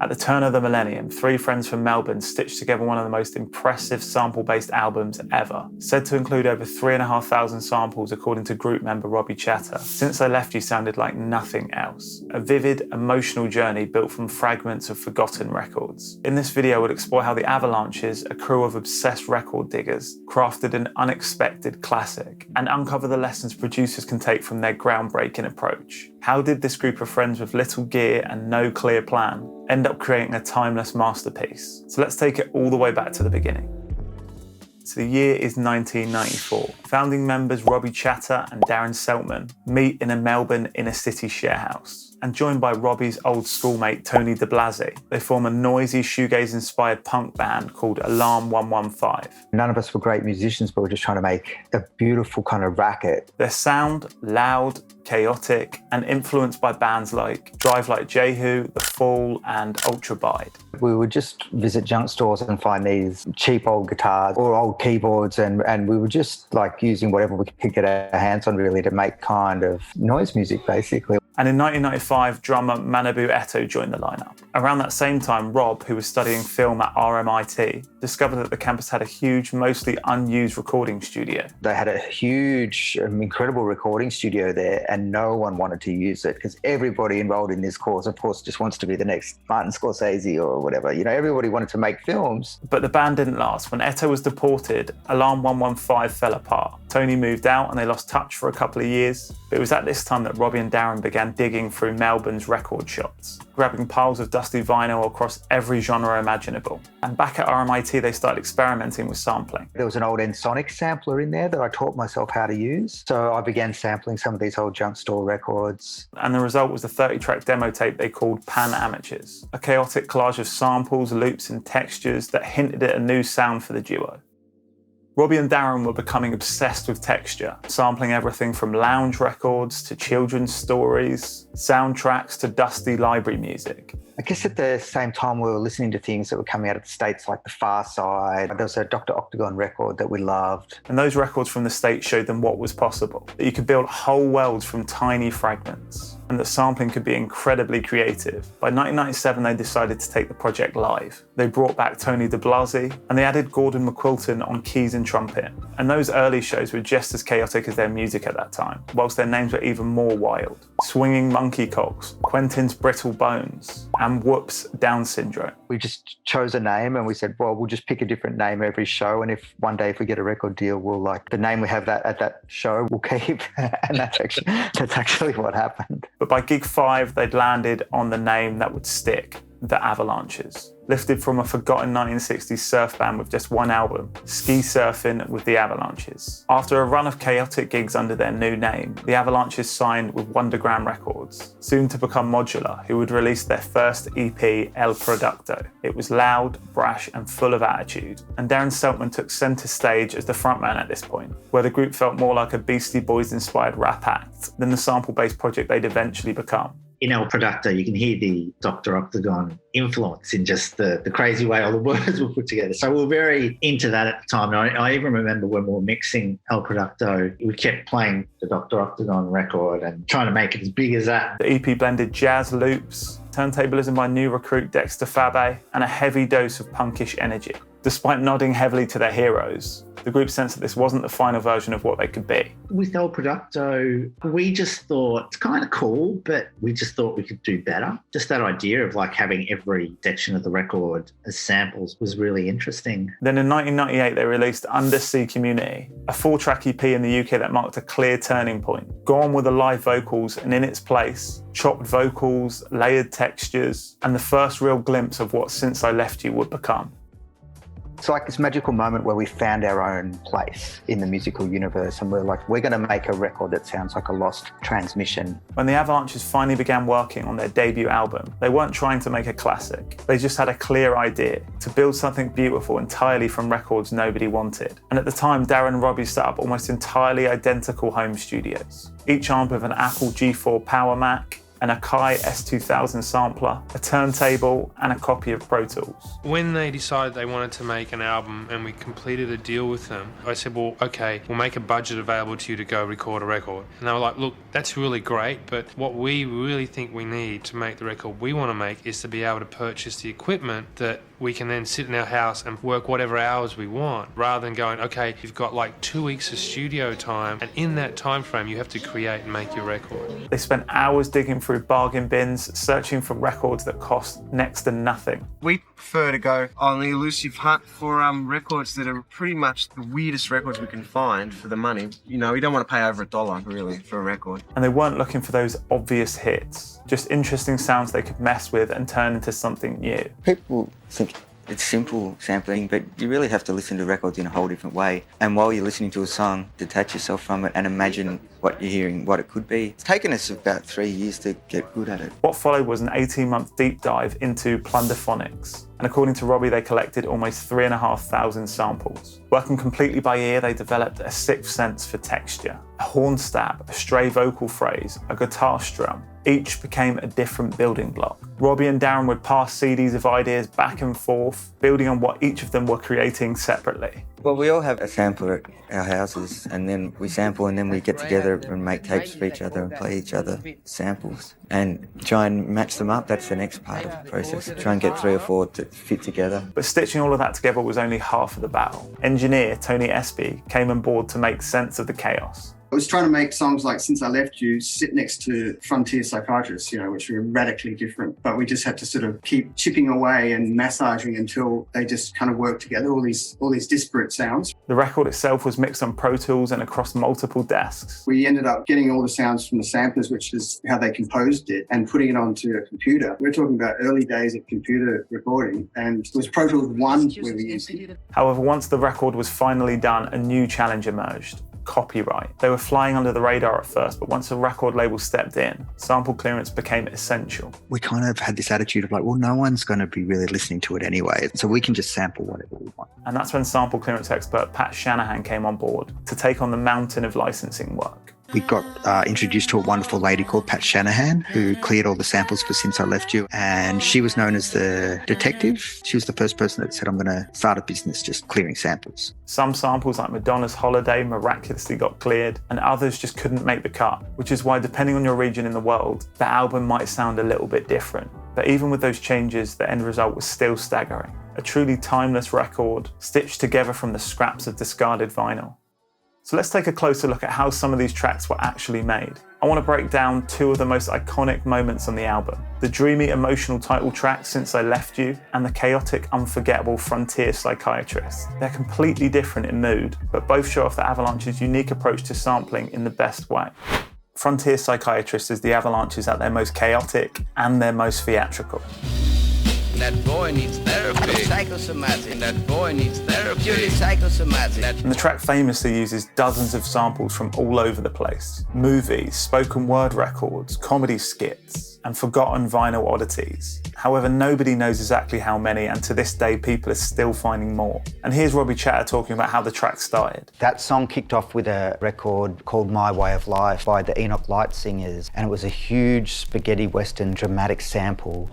At the turn of the millennium, three friends from Melbourne stitched together one of the most impressive sample-based albums ever, said to include over 3,500 samples according to group member Robbie Chatter. Since I Left You sounded like nothing else. A vivid, emotional journey built from fragments of forgotten records. In this video, we'll explore how the Avalanches, a crew of obsessed record diggers, crafted an unexpected classic, and uncover the lessons producers can take from their groundbreaking approach. How did this group of friends with little gear and no clear plan end up creating a timeless masterpiece? So let's take it all the way back to the beginning. So the year is 1994. Founding members Robbie Chatter and Darren Seltman meet in a Melbourne inner city sharehouse. And joined by Robbie's old schoolmate Tony de Blasi, they form a noisy shoegaze-inspired punk band called Alarm 115. None of us were great musicians, but we're just trying to make a beautiful kind of racket. Their sound, loud, chaotic, and influenced by bands like Drive Like Jehu, The Fall, and Ultra Bide. We would just visit junk stores and find these cheap old guitars or old keyboards, and we were just like using whatever we could get our hands on really to make kind of noise music basically. And in 1995, drummer Manabu Eto joined the lineup. Around that same time, Rob, who was studying film at RMIT, discovered that the campus had a huge, mostly unused recording studio. They had a huge, incredible recording studio there, and no one wanted to use it because everybody involved in this course, of course, just wants to be the next Martin Scorsese or whatever. You know, everybody wanted to make films. But the band didn't last. When Eto was deported, Alarm 115 fell apart. Tony moved out and they lost touch for a couple of years. But it was at this time that Robbie and Darren began digging through Melbourne's record shops, grabbing piles of dusty vinyl across every genre imaginable. And back at RMIT, they started experimenting with sampling. There was an old Ensoniq sampler in there that I taught myself how to use. So I began sampling some of these old junk store records. And the result was a 30-track demo tape they called Pan Amateurs, a chaotic collage of samples, loops, and textures that hinted at a new sound for the duo. Robbie and Darren were becoming obsessed with texture, sampling everything from lounge records to children's stories, soundtracks to dusty library music. I guess at the same time we were listening to things that were coming out of the States like The Far Side. There was a Dr. Octagon record that we loved. And those records from the States showed them what was possible, that you could build whole worlds from tiny fragments, and that sampling could be incredibly creative. By 1997, they decided to take the project live. They brought back Tony de Blasi, and they added Gordon McQuilton on keys and trumpet. And those early shows were just as chaotic as their music at that time, whilst their names were even more wild. Swinging Monkey Cocks, Quentin's Brittle Bones, and Whoops Down Syndrome. We just chose a name and we said, well, we'll just pick a different name every show, and if one day if we get a record deal, we'll like the name we have that at that show we'll keep. And that's actually what happened. But by gig 5, they'd landed on the name that would stick, the Avalanches. Lifted from a forgotten 1960s surf band with just one album, Ski Surfing with the Avalanches. After a run of chaotic gigs under their new name, the Avalanches signed with Wondergram Records, soon to become Modular, who would release their first EP, El Producto. It was loud, brash, and full of attitude, and Darren Seltman took centre stage as the frontman at this point, where the group felt more like a Beastie Boys-inspired rap act than the sample-based project they'd eventually become. In El Producto, you can hear the Dr. Octagon influence in just the crazy way all the words were put together. So we were very into that at the time. And I even remember when we were mixing El Producto, we kept playing the Dr. Octagon record and trying to make it as big as that. The EP blended jazz loops, turntablism by new recruit Dexter Fabe, and a heavy dose of punkish energy. Despite nodding heavily to their heroes, the group sensed that this wasn't the final version of what they could be. With El Producto, we just thought it's kind of cool, but we just thought we could do better. Just that idea of like having every section of the record as samples was really interesting. Then in 1998, they released Undersea Community, a 4-track EP in the UK that marked a clear turning point. Gone were the live vocals, and in its place, chopped vocals, layered textures, and the first real glimpse of what Since I Left You would become. It's like this magical moment where we found our own place in the musical universe, and we're like, we're going to make a record that sounds like a lost transmission. When the Avalanches finally began working on their debut album, they weren't trying to make a classic. They just had a clear idea to build something beautiful entirely from records nobody wanted. And at the time, Darren and Robbie set up almost entirely identical home studios, each armed with an Apple G4 Power Mac, an Akai S2000 sampler, a turntable, and a copy of Pro Tools. When they decided they wanted to make an album and we completed a deal with them, I said, well, okay, we'll make a budget available to you to go record a record. And they were like, look, that's really great, but what we really think we need to make the record we want to make is to be able to purchase the equipment that we can then sit in our house and work whatever hours we want, rather than going, okay, you've got like 2 weeks of studio time, and in that time frame you have to create and make your record. They spent hours digging through bargain bins, searching for records that cost next to nothing. We prefer to go on the elusive hunt for records that are pretty much the weirdest records we can find for the money. You know, we don't want to pay over $1 really for a record. And they weren't looking for those obvious hits, just interesting sounds they could mess with and turn into something new. People think it's simple sampling, but you really have to listen to records in a whole different way. And while you're listening to a song, detach yourself from it and imagine what you're hearing, what it could be. It's taken us about 3 years to get good at it. What followed was an 18-month deep dive into plunderphonics. And according to Robbie, they collected almost 3,500 samples. Working completely by ear, they developed a sixth sense for texture. A horn stab, a stray vocal phrase, a guitar strum. Each became a different building block. Robbie and Darren would pass CDs of ideas back and forth, building on what each of them were creating separately. Well, we all have a sampler at our houses, and then we sample, and then we get together and make tapes for each other and play each other samples and try and match them up. That's the next part of the process. Try and get 3 or 4 to fit together. But stitching all of that together was only half of the battle. Engineer Tony Espy came on board to make sense of the chaos. I was trying to make songs like Since I Left You sit next to Frontier Psychiatrist, you know, which were radically different. But we just had to sort of keep chipping away and massaging until they just kind of worked together, all these disparate sounds. The record itself was mixed on Pro Tools and across multiple desks. We ended up getting all the sounds from the samplers, which is how they composed it, and putting it onto a computer. We're talking about early days of computer recording, and it was Pro Tools 1 where we used it. However, once the record was finally done, a new challenge emerged. Copyright. They were flying under the radar at first, but once a record label stepped in, sample clearance became essential. We kind of had this attitude of like, well, no one's going to be really listening to it anyway, so we can just sample whatever we want. And that's when sample clearance expert Pat Shanahan came on board to take on the mountain of licensing work. We got introduced to a wonderful lady called Pat Shanahan, who cleared all the samples for Since I Left You. And she was known as the detective. She was the first person that said, I'm going to start a business just clearing samples. Some samples like Madonna's Holiday miraculously got cleared, and others just couldn't make the cut, which is why, depending on your region in the world, the album might sound a little bit different. But even with those changes, the end result was still staggering. A truly timeless record, stitched together from the scraps of discarded vinyl. So let's take a closer look at how some of these tracks were actually made. I want to break down 2 of the most iconic moments on the album. The dreamy, emotional title track, Since I Left You, and the chaotic, unforgettable Frontier Psychiatrist. They're completely different in mood, but both show off the Avalanches' unique approach to sampling in the best way. Frontier Psychiatrist is the Avalanches at their most chaotic and their most theatrical. That boy needs therapy. Psychosomatic. That boy needs therapy. Purely psychosomatic. And the track famously uses dozens of samples from all over the place. Movies, spoken word records, comedy skits, and forgotten vinyl oddities. However, nobody knows exactly how many, and to this day, people are still finding more. And here's Robbie Chatter talking about how the track started. That song kicked off with a record called My Way of Life by the Enoch Light Singers, and it was a huge spaghetti western dramatic sample.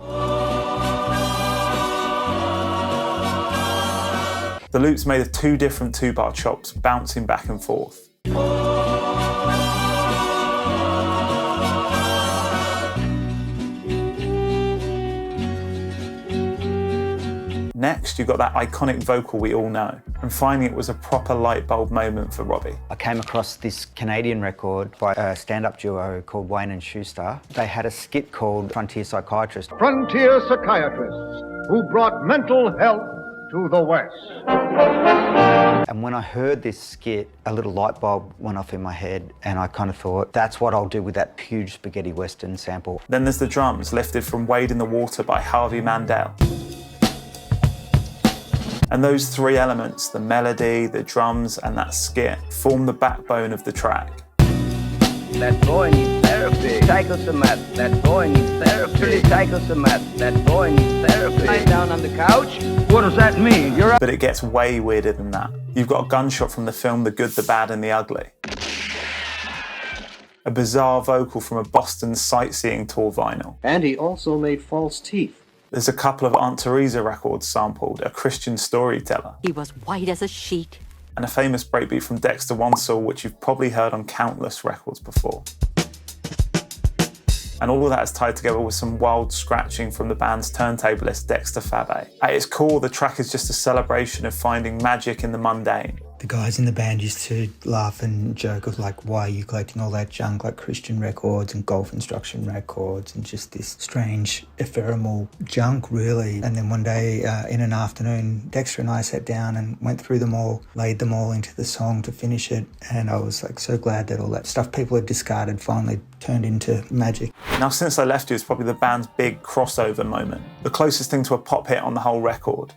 The loop's made of 2 different 2-bar chops bouncing back and forth. Next, you got that iconic vocal we all know. And finally, it was a proper light bulb moment for Robbie. I came across this Canadian record by a stand-up duo called Wayne and Schuster. They had a skit called Frontier Psychiatrist. Frontier Psychiatrists who brought mental health to the West. And when I heard this skit, a little light bulb went off in my head, and I kind of thought, that's what I'll do with that huge spaghetti western sample. Then there's the drums, lifted from Wade in the Water by Harvey Mandel. And those 3 elements, the melody, the drums, and that skit, form the backbone of the track. That boy needs therapy. Psychosomatic. That boy needs therapy. Purely psychosomatic. That boy needs therapy. Lying down on the couch. What does that mean? But it gets way weirder than that. You've got a gunshot from the film The Good, the Bad, and the Ugly. a bizarre vocal from a Boston sightseeing tour vinyl. And he also made false teeth. There's a couple of Aunt Teresa records sampled, a Christian storyteller. He was white as a sheet. And a famous breakbeat from Dexter Wansel, which you've probably heard on countless records before. And all of that is tied together with some wild scratching from the band's turntablist Dexter Fabe. At its core, the track is just a celebration of finding magic in the mundane. The guys in the band used to laugh and joke of like, why are you collecting all that junk, like Christian records and golf instruction records and just this strange ephemeral junk, really. And then one day in an afternoon, Dexter and I sat down and went through them all, laid them all into the song to finish it. And I was like so glad that all that stuff people had discarded finally turned into magic. Now, Since I Left You is probably the band's big crossover moment, the closest thing to a pop hit on the whole record.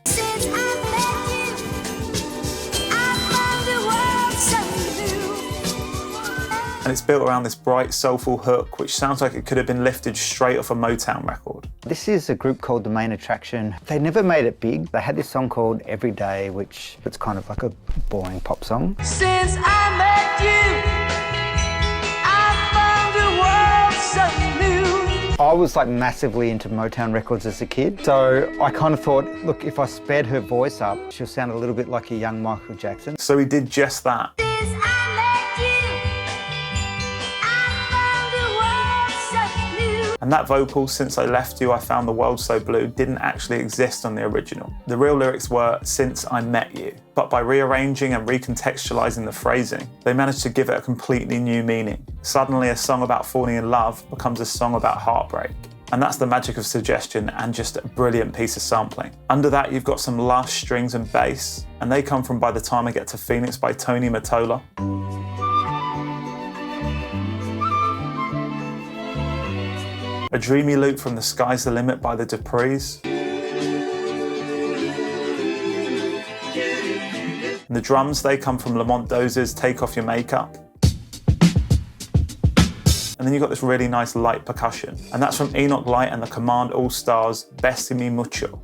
And it's built around this bright, soulful hook, which sounds like it could have been lifted straight off a Motown record. This is a group called The Main Attraction. They never made it big. They had this song called Every Day, which it's kind of like a boring pop song. Since I met you, I found a world so new. I was like massively into Motown records as a kid, so I kind of thought, look, if I sped her voice up, she'll sound a little bit like a young Michael Jackson. So he did just that. And that vocal, Since I Left You, I Found the World So Blue, didn't actually exist on the original. The real lyrics were, Since I Met You. But by rearranging and recontextualizing the phrasing, they managed to give it a completely new meaning. Suddenly, a song about falling in love becomes a song about heartbreak. And that's the magic of suggestion and just a brilliant piece of sampling. Under that, you've got some lush strings and bass, and they come from By the Time I Get to Phoenix by Tony Mottola. A dreamy loop from The Sky's the Limit by the Duprees. And the drums, they come from Lamont Dozer's Take Off Your Makeup. And then you've got this really nice light percussion. And that's from Enoch Light and the Command All-Stars Besame Mucho.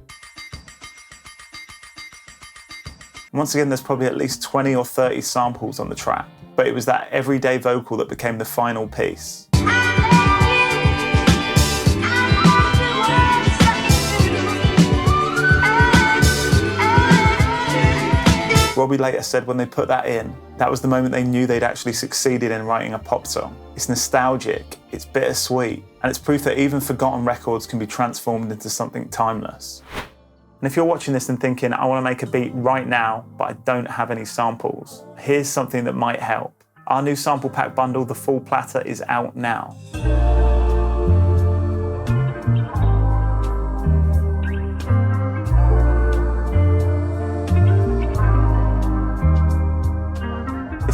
And once again, there's probably at least 20 or 30 samples on the track. But it was that everyday vocal that became the final piece. Robbie later said when they put that in, that was the moment they knew they'd actually succeeded in writing a pop song. It's nostalgic, it's bittersweet, and it's proof that even forgotten records can be transformed into something timeless. And if you're watching this and thinking, I want to make a beat right now, but I don't have any samples, here's something that might help. Our new sample pack bundle, The Full Platter, is out now.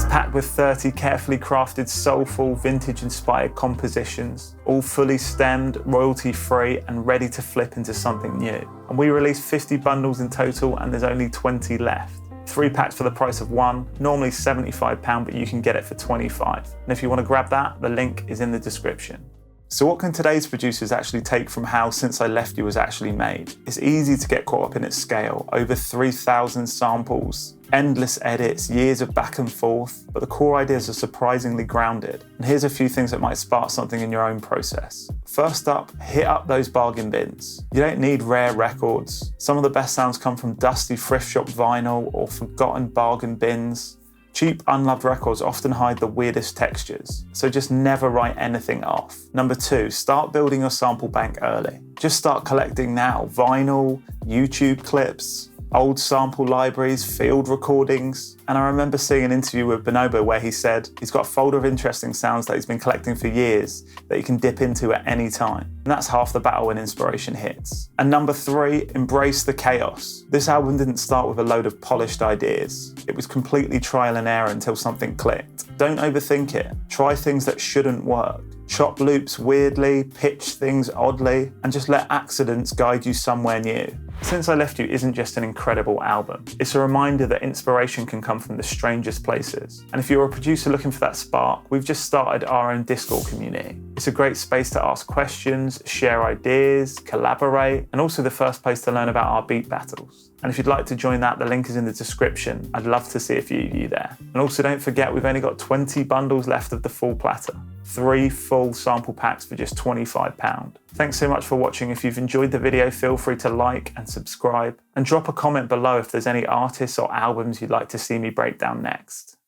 Packed with 30 carefully crafted, soulful, vintage-inspired compositions, all fully stemmed, royalty-free, and ready to flip into something new. And we released 50 bundles in total, and there's only 20 left. 3 packs for the price of 1, normally £75, but you can get it for £25. And if you want to grab that, the link is in the description. So what can today's producers actually take from how Since I Left You was actually made? It's easy to get caught up in its scale, over 3,000 samples, endless edits, years of back and forth, but the core ideas are surprisingly grounded. And here's a few things that might spark something in your own process. First up, hit up those bargain bins. You don't need rare records. Some of the best sounds come from dusty thrift shop vinyl or forgotten bargain bins. Cheap, unloved records often hide the weirdest textures, so just never write anything off. Number 2, start building your sample bank early. Just start collecting now. Vinyl, YouTube clips, old sample libraries, field recordings. And I remember seeing an interview with Bonobo where he said he's got a folder of interesting sounds that he's been collecting for years that he can dip into at any time. And that's half the battle when inspiration hits. And number 3, embrace the chaos. This album didn't start with a load of polished ideas. It was completely trial and error until something clicked. Don't overthink it. Try things that shouldn't work. Chop loops weirdly, pitch things oddly, and just let accidents guide you somewhere new. Since I Left You isn't just an incredible album, it's a reminder that inspiration can come from the strangest places. And if you're a producer looking for that spark, we've just started our own Discord community. It's a great space to ask questions, share ideas, collaborate, and also the first place to learn about our beat battles. And if you'd like to join that, the link is in the description. I'd love to see a few of you there. And also don't forget, we've only got 20 bundles left of the full platter. 3 full sample packs for just £25. Thanks so much for watching. If you've enjoyed the video, feel free to like and subscribe, and drop a comment below if there's any artists or albums you'd like to see me break down next.